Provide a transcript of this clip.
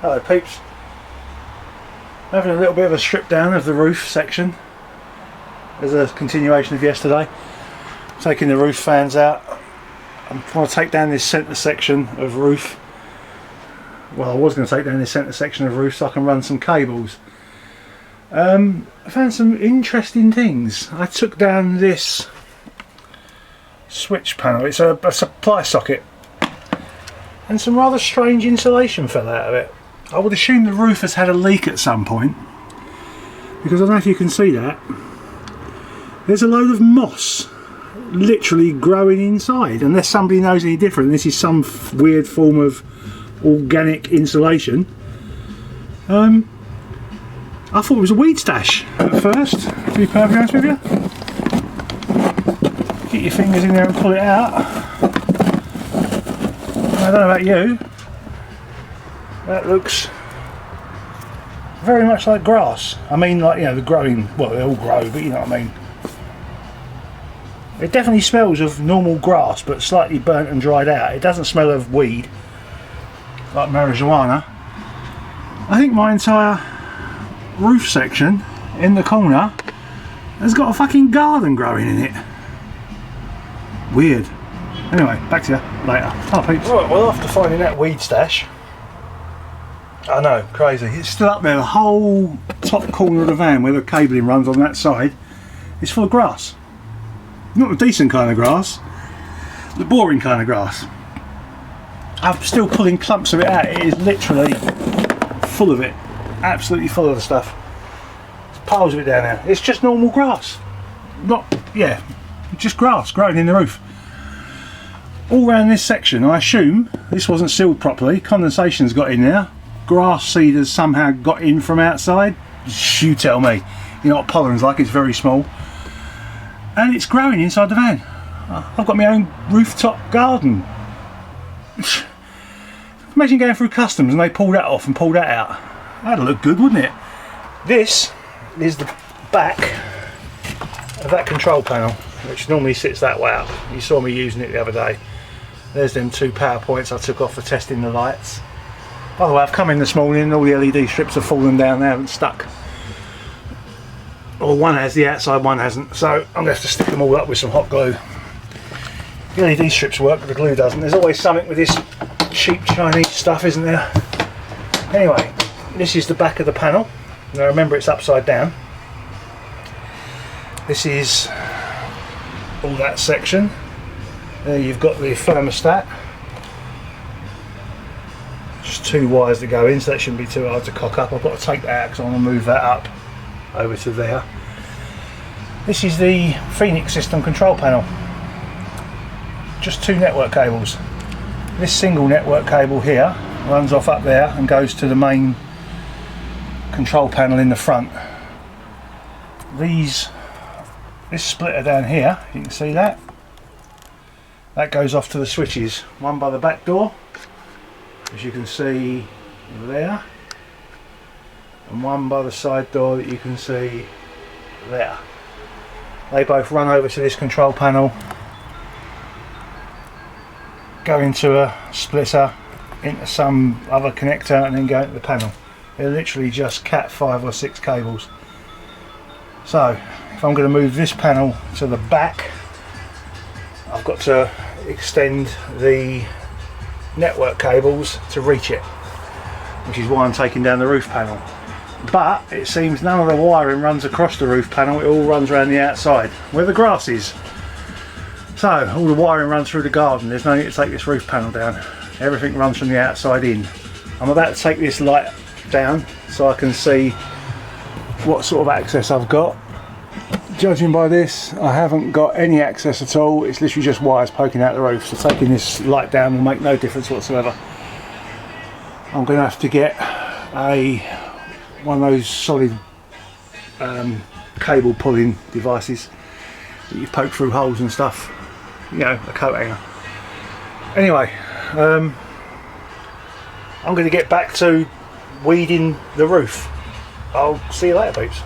Hello peeps. Having a little bit of a strip down of the roof section as a continuation of yesterday. Taking the roof fans out. I want to take down this centre section of roof. Well, I was going to take down this centre section of roof so I can run some cables. I found some interesting things. I took down this switch panel. It's a supply socket. And some rather strange insulation fell out of it. I would assume the roof has had a leak at some point, because I don't know if you can see that. There's a load of moss literally growing inside, unless somebody knows any different. This is some weird form of organic insulation. I thought it was a weed stash at first, to be perfectly honest with you. Get your fingers in there and pull it out. I don't know about you, that looks very much like grass. I mean, like, you know, the growing, well, they all grow, but you know what I mean. It definitely smells of normal grass, but slightly burnt and dried out. It doesn't smell of weed, like marijuana. I think my entire roof section in the corner has got a fucking garden growing in it. Weird. Anyway, back to you later. Oh, peeps. Right, well, after finding that weed stash, I know, crazy. It's still up there. The whole top corner of the van where the cabling runs on that side is full of grass. Not the decent kind of grass, the boring kind of grass. I'm still pulling clumps of it out. It is literally full of it. Absolutely full of the stuff. There's piles of it down there. It's just normal grass. Not, yeah, just grass growing in the roof. All around this section, I assume this wasn't sealed properly. Condensation's got in there. Grass seed has somehow got in from outside. You tell me. You know what pollen's like, it's very small. And it's growing inside the van. I've got my own rooftop garden. Imagine going through customs and they pull that off and pull that out. That'd look good, wouldn't it? This is the back of that control panel, which normally sits that way up. You saw me using it the other day. There's them two power points I took off for testing the lights. By the way, I've come in this morning, all the LED strips have fallen down, they haven't stuck. Or one has the outside, one hasn't, so I'm going to have to stick them all up with some hot glue. The LED strips work, but the glue doesn't. There's always something with this cheap Chinese stuff, isn't there? Anyway, this is the back of the panel. Now remember, it's upside down. This is all that section. There you've got the thermostat. Just two wires that go in, so that shouldn't be too hard to cock up. I've got to take that out because I want to move that up over to there. This is the Phoenix system control panel. Just two network cables. This single network cable here runs off up there and goes to the main control panel in the front. This splitter down here, you can see that. That goes off to the switches. One by the back door, as you can see there, and one by the side door that you can see there. They both run over to this control panel, go into a splitter, into some other connector, and then go into the panel. They're literally just Cat 5 or 6 cables. So if I'm going to move this panel to the back, I've got to extend the network cables to reach it, which is why I'm taking down the roof panel. But it seems none of the wiring runs across the roof panel, it all runs around the outside where the grass is. So all the wiring runs through the garden. There's no need to take this roof panel down. Everything runs from the outside in. I'm about to take this light down so I can see what sort of access I've got. Judging by this, I haven't got any access at all. It's literally just wires poking out the roof, so taking this light down will make no difference whatsoever. I'm going to have to get one of those solid cable pulling devices that you poke through holes and stuff, you know, a coat hanger. Anyway, I'm going to get back to weeding the roof. I'll see you later, peeps.